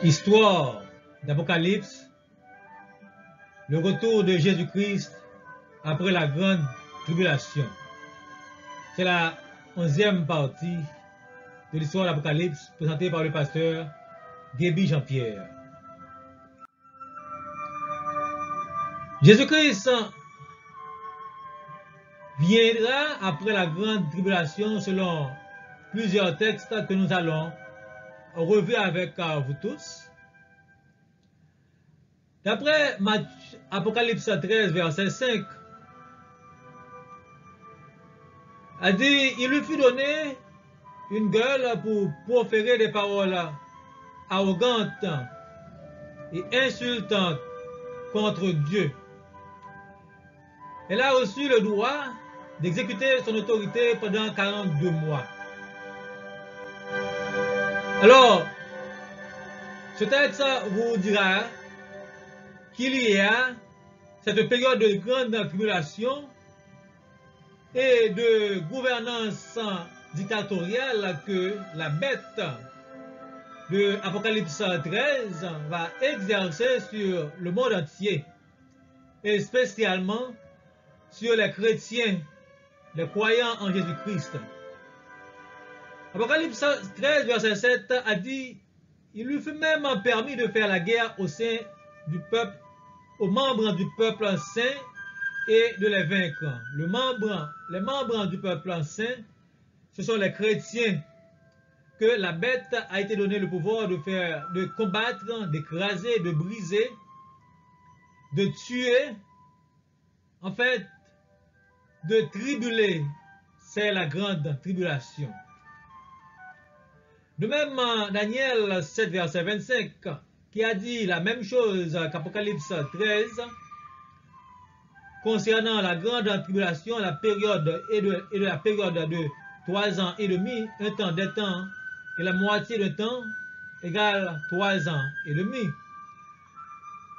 Histoire d'Apocalypse, le retour de Jésus-Christ après la grande tribulation. C'est la 11e partie de l'histoire d'Apocalypse présentée par le pasteur Gaby Jean-Pierre. Jésus-Christ viendra après la grande tribulation selon plusieurs textes que nous allons revu avec vous tous. D'après Apocalypse 13, verset 5, a dit, il lui fut donné une gueule pour proférer des paroles arrogantes et insultantes contre Dieu. Elle a reçu le droit d'exécuter son autorité pendant 42 mois. Alors, ce texte vous dira qu'il y a cette période de grande tribulation et de gouvernance dictatoriale que la bête de Apocalypse 13 va exercer sur le monde entier et spécialement sur les chrétiens, les croyants en Jésus-Christ. Apocalypse 13, verset 7 a dit, il lui fut même permis de faire la guerre au sein du peuple, aux membres du peuple saint et de les vaincre. Les membres du peuple saint, ce sont les chrétiens que la bête a été donné le pouvoir de combattre, d'écraser, de briser, de tuer, en fait, de tribuler. C'est la grande tribulation. De même, Daniel 7, verset 25, qui a dit la même chose qu'Apocalypse 13, concernant la grande tribulation, la période et de la période de 3 ans et demi, un temps des temps, et la moitié de temps égale 3 ans et demi.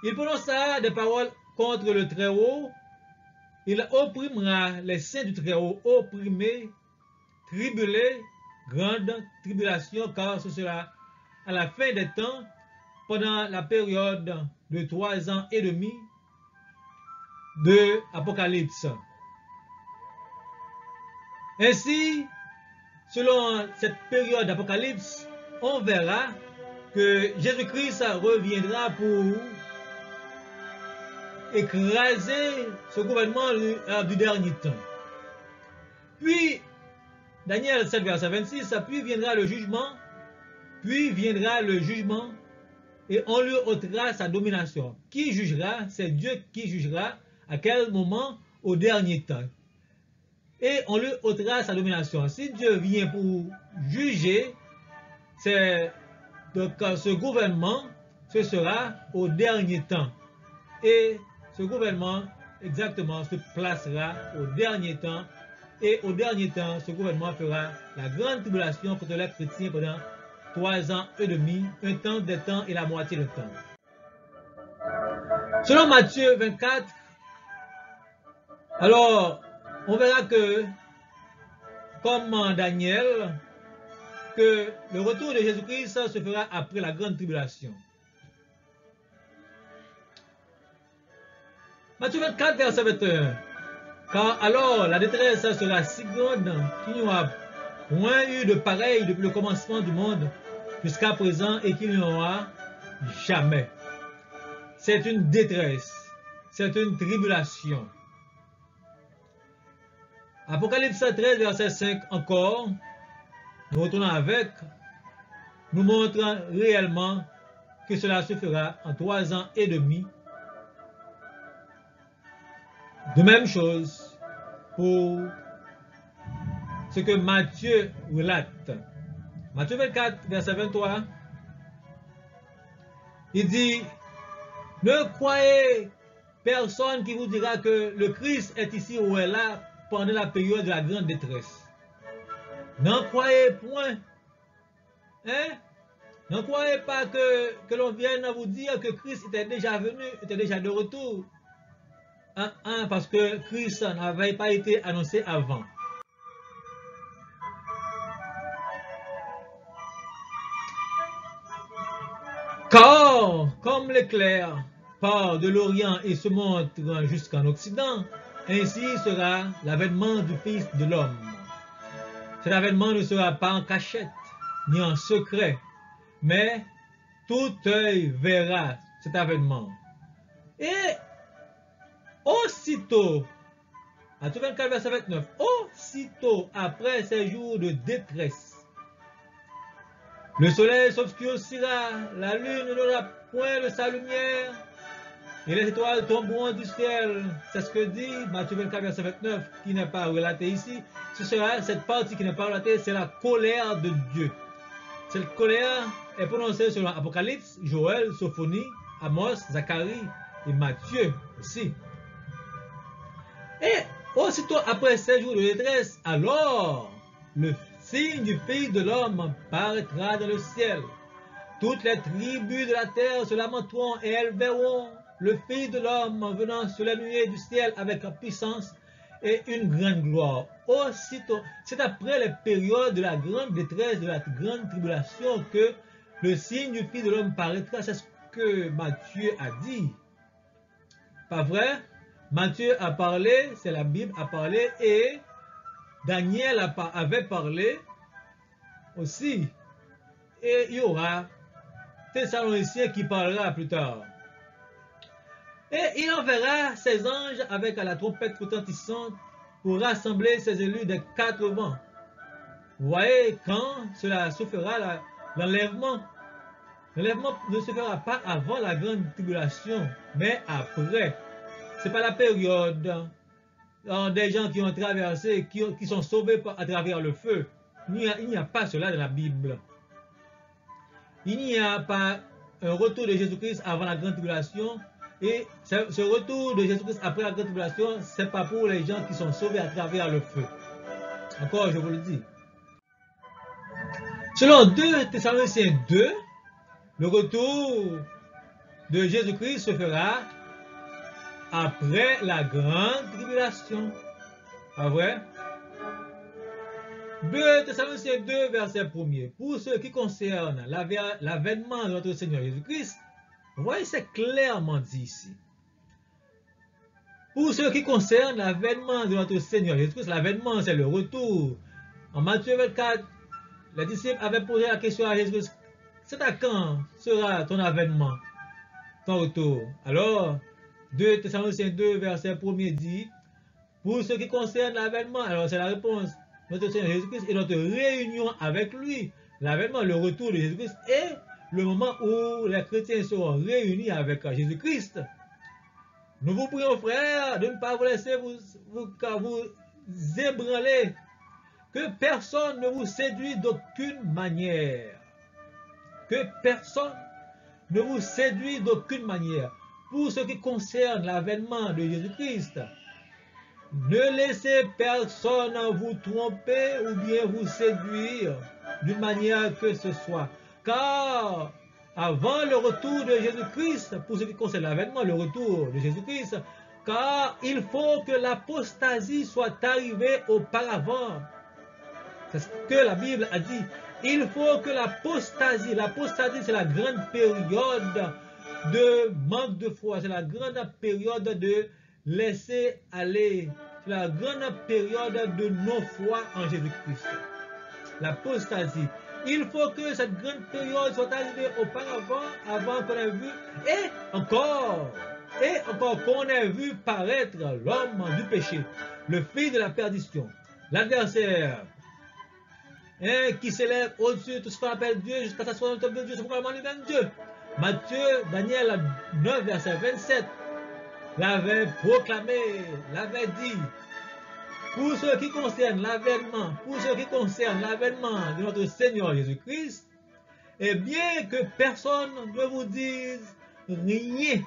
Il prononça des paroles contre le Très-Haut, il opprimera les saints du Très-Haut, opprimés, tribulés, grande tribulation, car ce sera à la fin des temps, pendant la période de 3 ans et demi de Apocalypse. Ainsi, selon cette période d'Apocalypse, on verra que Jésus-Christ reviendra pour écraser ce gouvernement du dernier temps. Puis, Daniel 7, verset 26, puis viendra le jugement, et on lui ôtera sa domination. Qui jugera? C'est Dieu qui jugera. À quel moment? Au dernier temps. Et on lui ôtera sa domination. Si Dieu vient pour juger, donc ce gouvernement, ce sera au dernier temps. Et ce gouvernement, exactement, se placera au dernier temps. Et au dernier temps, ce gouvernement fera la grande tribulation contre les chrétiens pendant 3 ans et demi, un temps des temps et la moitié du temps. Selon Matthieu 24, alors on verra que, comme Daniel, que le retour de Jésus-Christ se fera après la grande tribulation. Matthieu 24, verset 21. Car alors la détresse sera si grande qu'il n'y aura point eu de pareil depuis le commencement du monde jusqu'à présent et qu'il n'y aura jamais. C'est une détresse, c'est une tribulation. Apocalypse 13, verset 5 encore, nous retournons avec, nous montre réellement que cela se fera en 3 ans et demi. De même chose pour ce que Matthieu relate. Matthieu 24, verset 23, il dit, ne croyez personne qui vous dira que le Christ est ici ou est là pendant la période de la grande détresse. N'en croyez point. Hein? N'en croyez pas que l'on vienne vous dire que Christ était déjà venu, était déjà de retour. Parce que Christ n'avait pas été annoncé avant. Car, comme l'éclair part de l'Orient et se montre jusqu'en Occident, ainsi sera l'avènement du Fils de l'homme. Cet avènement ne sera pas en cachette, ni en secret, mais tout œil verra cet avènement. Et aussitôt, Matthieu 24, verset 29, aussitôt après ces jours de détresse, le soleil s'obscurcira, la lune n'aura point de sa lumière, et les étoiles tomberont du ciel. C'est ce que dit Matthieu 24, verset 29, qui n'est pas relaté ici. Ce sera cette partie qui n'est pas relatée, c'est la colère de Dieu. Cette colère est prononcée selon Apocalypse, Joël, Sophonie, Amos, Zacharie et Matthieu aussi. Et aussitôt après ces jours de détresse, alors le signe du Fils de l'homme paraîtra dans le ciel. Toutes les tribus de la terre se lamenteront et elles verront le Fils de l'homme venant sur les nuées du ciel avec puissance et une grande gloire. Aussitôt, c'est après les périodes de la grande détresse, de la grande tribulation que le signe du Fils de l'homme paraîtra. C'est ce que Matthieu a dit. Pas vrai? Matthieu a parlé, c'est la Bible a parlé, et Daniel avait parlé aussi. Et il y aura Thessaloniciens qui parlera plus tard. Et il enverra ses anges avec à la trompette retentissante pour rassembler ses élus des 4 vents. Vous voyez, quand cela se fera, l'enlèvement ne se fera pas avant la grande tribulation, mais après. Ce n'est pas la période des gens qui ont traversé, qui sont sauvés à travers le feu. Il n'y a pas cela dans la Bible. Il n'y a pas un retour de Jésus-Christ avant la grande tribulation. Et ce retour de Jésus-Christ après la grande tribulation, ce n'est pas pour les gens qui sont sauvés à travers le feu. Encore, je vous le dis. Selon 2 Thessaloniciens 2, le retour de Jésus-Christ se fera après la grande tribulation. Pas vrai? 2 Thessaloniciens 2, verset 1er. Pour ce qui concerne l'avènement de notre Seigneur Jésus-Christ, vous voyez, c'est clairement dit ici. Pour ce qui concerne l'avènement de notre Seigneur Jésus-Christ, l'avènement, c'est le retour. En Matthieu 24, les disciples avaient posé la question à Jésus-Christ, c'est à quand sera ton avènement, ton retour? Alors, 2 Thessaloniciens 2, verset 1er dit, pour ce qui concerne l'avènement, alors c'est la réponse, notre Seigneur Jésus-Christ et notre réunion avec lui. L'avènement, le retour de Jésus-Christ est le moment où les chrétiens seront réunis avec Jésus-Christ. Nous vous prions, frères, de ne pas vous laisser vous ébranler, que personne ne vous séduise d'aucune manière. Que personne ne vous séduise d'aucune manière. Pour ce qui concerne l'avènement de Jésus-Christ, ne laissez personne vous tromper ou bien vous séduire d'une manière que ce soit. Car avant le retour de Jésus-Christ, pour ce qui concerne l'avènement, le retour de Jésus-Christ, car il faut que l'apostasie soit arrivée auparavant. C'est ce que la Bible a dit. Il faut que l'apostasie c'est la grande période de manque de foi, c'est la grande période de laisser aller, c'est la grande période de non-foi en Jésus-Christ. L'apostasie. Il faut que cette grande période soit arrivée auparavant, avant qu'on ait vu, et encore qu'on ait vu paraître l'homme du péché, le fils de la perdition, l'adversaire, qui s'élève au-dessus de tout ce qu'on appelle Dieu, jusqu'à s'asseoir dans le temple de Dieu, c'est pourquoi lui-même Dieu. Matthieu, Daniel 9, verset 27, l'avait proclamé, l'avait dit. Pour ce qui concerne l'avènement, de notre Seigneur Jésus-Christ, et bien que personne ne vous dise rien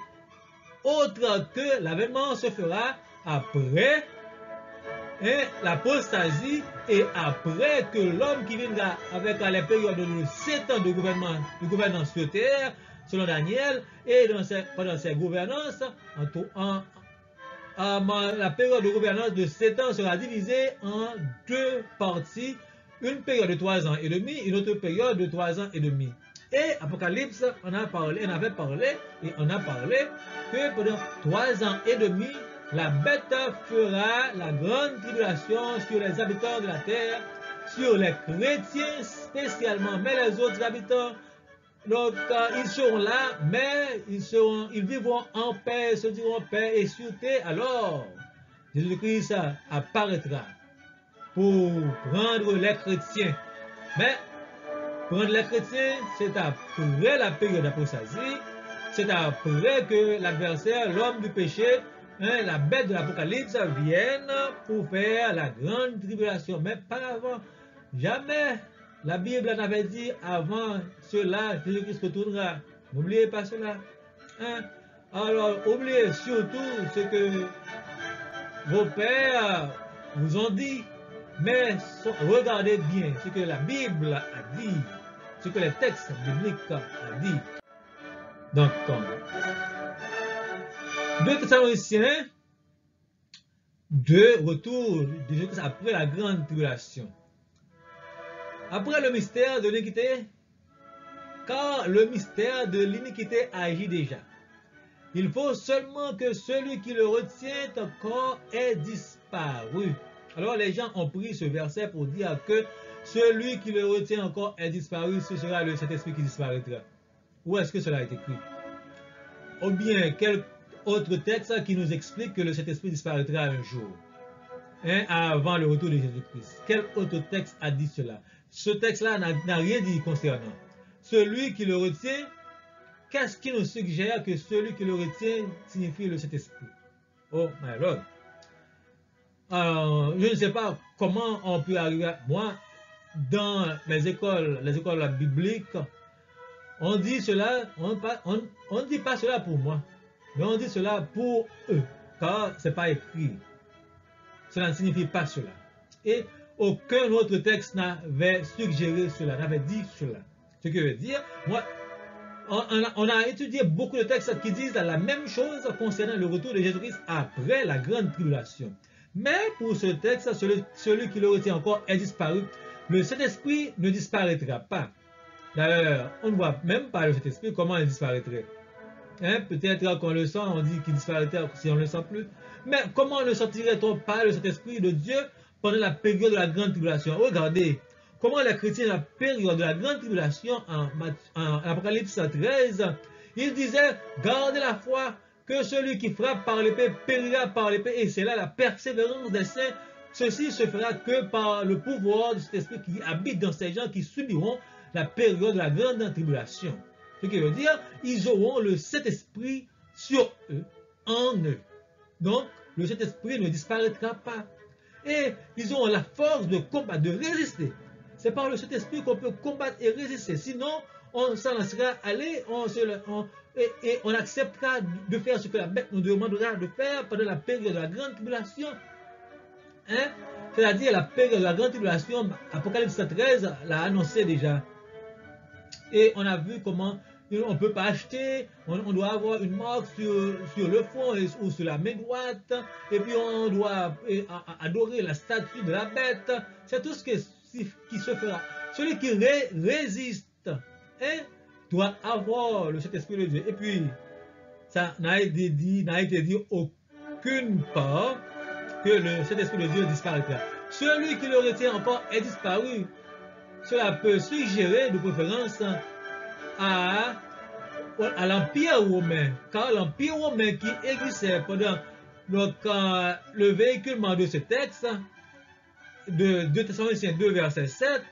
autre que l'avènement se fera après l'apostasie et après que l'homme qui viendra avec les périodes de 7 ans de gouvernance sur terre, selon Daniel, et pendant ses gouvernances, la période de gouvernance de 7 ans sera divisée en 2 parties, une période de 3 ans et demi, une autre période de 3 ans et demi. Et Apocalypse, on avait parlé et on a parlé que pendant 3 ans et demi, la bête fera la grande tribulation sur les habitants de la terre, sur les chrétiens spécialement, mais les autres habitants, donc ils seront là, mais ils vivront en paix, se diront paix et sûreté. Alors, Jésus-Christ apparaîtra pour prendre les chrétiens. Mais prendre les chrétiens, c'est après la période d'apostasie, c'est après que l'adversaire, l'homme du péché, la bête de l'Apocalypse vienne pour faire la grande tribulation. Mais pas avant, jamais la Bible n'avait dit avant cela, Jésus-Christ retournera. N'oubliez pas cela. Alors, oubliez surtout ce que vos pères vous ont dit, mais regardez bien ce que la Bible a dit, ce que les textes bibliques ont dit. Donc, 2 Thessaloniciens, de retour de Jésus-Christ après la grande tribulation. Après le mystère de l'iniquité, car le mystère de l'iniquité agit déjà. Il faut seulement que celui qui le retient encore ait disparu. Alors les gens ont pris ce verset pour dire que celui qui le retient encore est disparu, ce sera le Saint-Esprit qui disparaîtra. Où est-ce que cela est écrit? Ou bien quel autre texte qui nous explique que le Saint-Esprit disparaîtra un jour, avant le retour de Jésus-Christ? Quel autre texte a dit cela? Ce texte-là n'a rien dit concernant. Celui qui le retient, qu'est-ce qui nous suggère que celui qui le retient signifie le Saint-Esprit? Oh my Lord. Je ne sais pas comment on peut arriver à... Moi, dans les écoles bibliques, on dit cela, on ne dit pas cela pour moi, mais on dit cela pour eux, car ce n'est pas écrit. Cela ne signifie pas cela. Et aucun autre texte n'avait suggéré cela, n'avait dit cela. Ce qui veut dire, moi, on a étudié beaucoup de textes qui disent la même chose concernant le retour de Jésus-Christ après la grande tribulation. Mais pour ce texte, celui qui le retient encore est disparu. Le Saint-Esprit ne disparaîtra pas. D'ailleurs, on ne voit même pas le Saint-Esprit, comment il disparaîtrait. Peut-être qu'on le sent, on dit qu'il disparaîtrait si on ne le sent plus. Mais comment ne sentirait-on pas le Saint-Esprit de Dieu pendant la période de la grande tribulation? Regardez, comment les chrétiens, la période de la grande tribulation, en Apocalypse 13, ils disaient, gardez la foi, que celui qui frappe par l'épée périra par l'épée, et c'est là la persévérance des saints. Ceci se fera que par le pouvoir de cet esprit qui habite dans ces gens qui subiront la période de la grande tribulation. Ce qui veut dire, ils auront le Saint-Esprit sur eux, en eux. Donc, le Saint-Esprit ne disparaîtra pas. Et ils auront la force de combattre, de résister. C'est par le Saint-Esprit qu'on peut combattre et résister. Sinon, on s'en laissera aller, et on acceptera de faire ce que la bête nous demandera de faire pendant la période de la grande tribulation. C'est-à-dire la période de la grande tribulation, Apocalypse 13 l'a annoncé déjà. Et on a vu comment on ne peut pas acheter, on doit avoir une marque sur le front ou sur la main droite, et puis on doit adorer la statue de la bête. C'est tout ce qui se fera. Celui qui résiste doit avoir le Saint-Esprit de Dieu. Et puis, ça n'a été dit aucune part que le Saint-Esprit de Dieu disparaîtra. Celui qui le retient encore est disparu. Cela peut suggérer de préférence à l'Empire romain, car l'Empire romain qui existait pendant le véhiculement de ce texte, de 2 Thessaloniciens 2, verset 7,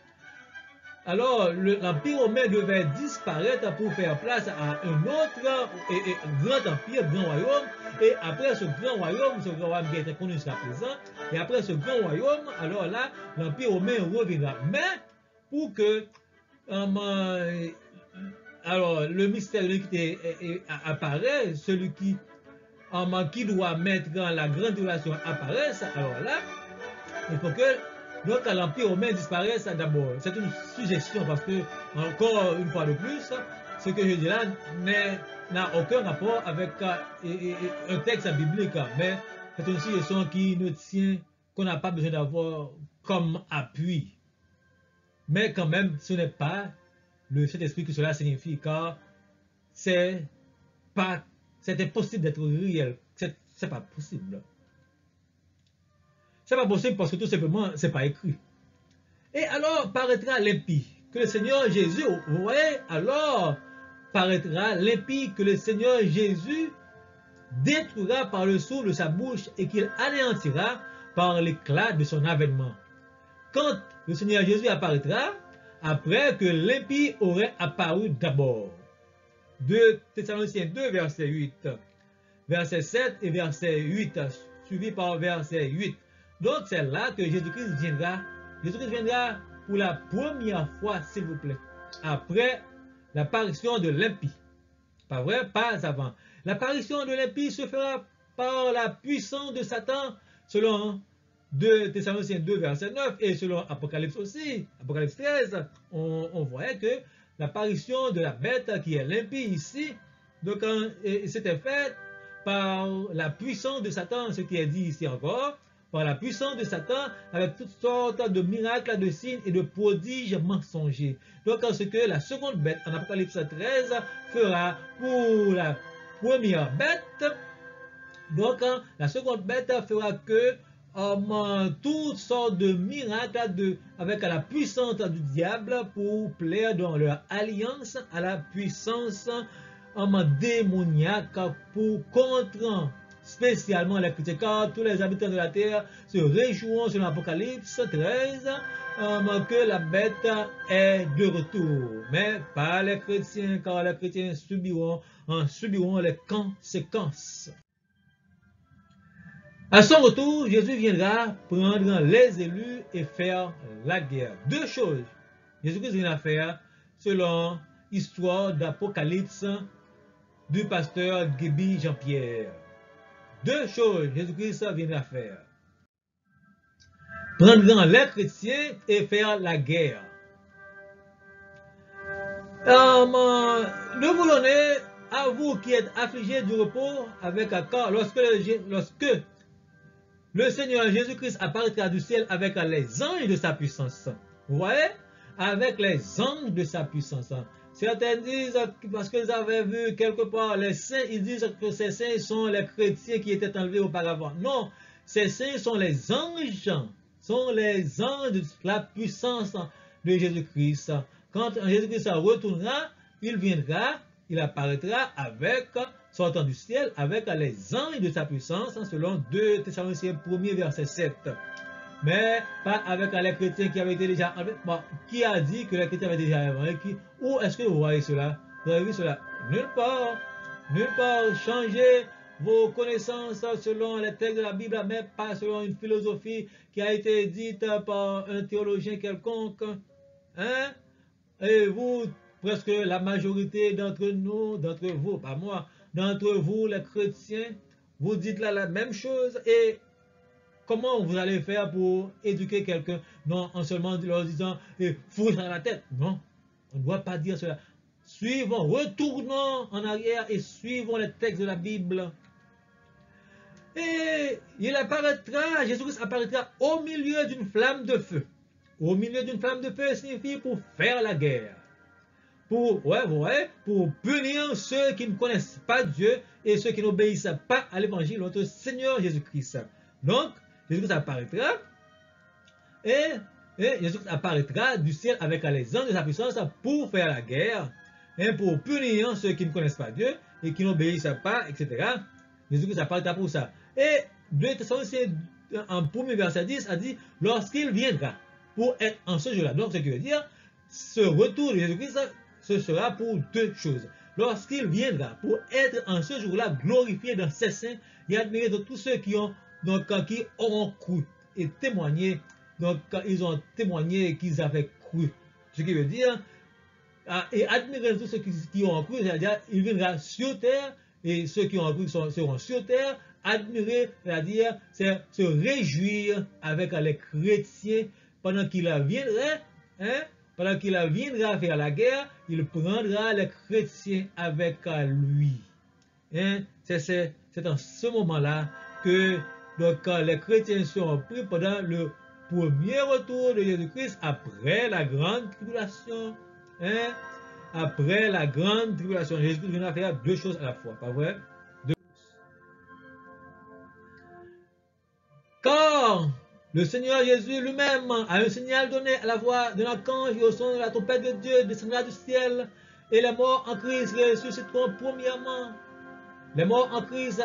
alors l'Empire romain devait disparaître pour faire place à un autre et grand empire, grand royaume, et après ce grand royaume qui était connu jusqu'à présent, et après ce grand royaume, alors là, l'Empire romain reviendra. Mais pour que alors le mystère de l'iniquité apparaît, celui qui doit mettre la grande tribulation apparaisse, alors là, il faut que l'Empire romain disparaisse d'abord. C'est une suggestion parce que, encore une fois de plus, ce que je dis là n'a aucun rapport avec un texte biblique, mais c'est une suggestion qu'on n'a pas besoin d'avoir comme appui. Mais quand même, ce n'est pas le Saint-Esprit que cela signifie, car c'est impossible d'être réel. C'est pas possible. C'est pas possible parce que tout simplement, c'est pas écrit. Et alors paraîtra l'impie que le Seigneur Jésus, vous voyez, alors paraîtra l'impie que le Seigneur Jésus détruira par le souffle de sa bouche et qu'il anéantira par l'éclat de son avènement. Quand le Seigneur Jésus apparaîtra, après que l'impie aurait apparu d'abord. 2 Thessaloniciens 2, verset 8, verset 7 et verset 8, suivi par verset 8. Donc c'est là que Jésus-Christ viendra. Jésus-Christ viendra pour la première fois, s'il vous plaît, après l'apparition de l'impie. Pas vrai? Pas avant. L'apparition de l'impie se fera par la puissance de Satan, selon 2 Thessaloniciens 2, verset 9, et selon Apocalypse aussi, Apocalypse 13, on voyait que l'apparition de la bête qui est l'impie ici, donc c'était fait par la puissance de Satan, ce qui est dit ici encore, par la puissance de Satan, avec toutes sortes de miracles, de signes et de prodiges mensongers. Donc, ce que la seconde bête, en Apocalypse 13, fera pour la première bête, donc la seconde bête fera que toutes sortes de miracles avec la puissance du diable pour plaire dans leur alliance à la puissance démoniaque pour contre spécialement les chrétiens, car tous les habitants de la terre se réjouiront selon l'Apocalypse 13 que la bête est de retour, mais pas les chrétiens, car les chrétiens subiront les conséquences. À son retour, Jésus viendra prendre les élus et faire la guerre. Deux choses Jésus-Christ viendra faire selon l'histoire d'Apocalypse du pasteur Gébi Jean-Pierre. Deux choses Jésus-Christ viendra faire. Prendre les chrétiens et faire la guerre. Ne vous donnez à vous qui êtes affligés du repos avec accord lorsque le Seigneur Jésus-Christ apparaîtra du ciel avec les anges de sa puissance. Vous voyez? Avec les anges de sa puissance. Certains disent, parce qu'ils avaient vu quelque part les saints, ils disent que ces saints sont les chrétiens qui étaient enlevés auparavant. Non, ces saints sont les anges. Sont les anges de la puissance de Jésus-Christ. Quand Jésus-Christ retournera, il viendra, il apparaîtra avec, sortant du ciel, avec les anges de sa puissance, selon 2 Thessaloniciens 1, verset 7. Mais pas avec les chrétiens qui avaient été déjà enlevés. Bon, qui a dit que les chrétiens avaient déjà enlevés? Où est-ce que vous voyez cela? Vous avez vu cela? Nulle part. Nulle part. Changez vos connaissances selon les textes de la Bible, mais pas selon une philosophie qui a été dite par un théologien quelconque. Hein? Et vous, presque la majorité d'entre nous, d'entre vous, pas moi, d'entre vous les chrétiens, vous dites là la même chose. Et comment vous allez faire pour éduquer quelqu'un? Non, en seulement leur disant foutre dans la tête. Non, on ne doit pas dire cela. Suivons, retournons en arrière et suivons les textes de la Bible. Et il apparaîtra, Jésus-Christ apparaîtra au milieu d'une flamme de feu. Au milieu d'une flamme de feu signifie pour faire la guerre. Pour punir ceux qui ne connaissent pas Dieu et ceux qui n'obéissent pas à l'évangile de notre Seigneur Jésus-Christ. Donc, Jésus-Christ apparaîtra et Jésus-Christ apparaîtra du ciel avec les anges de sa puissance pour faire la guerre et pour punir ceux qui ne connaissent pas Dieu et qui n'obéissent pas, etc. Jésus-Christ apparaîtra pour ça. Et 2 Thessaloniciens en 1er verset 10 a dit lorsqu'il viendra pour être en ce jour-là. Donc, ce qui veut dire, ce retour de Jésus-Christ, ce sera pour deux choses. Lorsqu'il viendra pour être en ce jour-là glorifié dans ses saints et admiré de tous ceux qui ont qui auront cru et témoigné, donc ils ont témoigné qu'ils avaient cru. Ce qui veut dire, et admirer tous ceux qui ont cru, c'est-à-dire, il viendra sur terre, et ceux qui ont cru seront sur terre, admirer, c'est-à-dire, c'est se réjouir avec les chrétiens pendant qu'il viendra, pendant qu'il viendra faire la guerre, il prendra les chrétiens avec lui. C'est en ce moment-là que donc, les chrétiens seront pris pendant le premier retour de Jésus-Christ après la grande tribulation. après la grande tribulation. Jésus-Christ viendra faire deux choses à la fois, pas vrai? Car le Seigneur Jésus lui-même a un signal donné à la voix de l'archange et au son de la trompette de Dieu descendra du ciel, et les morts en Christ ressusciteront premièrement. Les morts en Christ,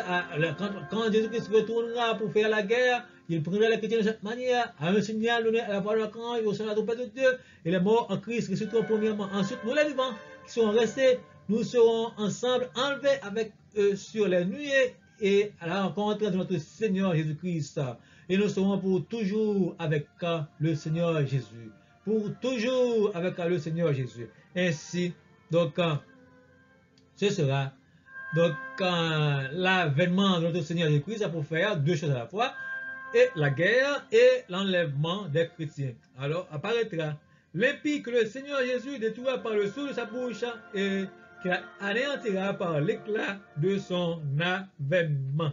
quand Jésus-Christ retournera pour faire la guerre, il prendra les chrétiens de cette manière, à un signal donné à la voix de l'archange et au son de la trompette de Dieu, et les morts en Christ ressusciteront premièrement. Ensuite, nous les vivants qui serons restés, nous serons ensemble enlevés avec eux sur les nuées et à la rencontre de notre Seigneur Jésus-Christ. Et nous serons pour toujours avec le Seigneur Jésus. Pour toujours avec le Seigneur Jésus. Ainsi, donc, ce sera donc l'avènement de notre Seigneur Jésus-Christ pour faire deux choses à la fois, et la guerre et l'enlèvement des chrétiens. Alors apparaîtra l'impie que le Seigneur Jésus détruira par le souffle de sa bouche et qu'il anéantira par l'éclat de son avènement.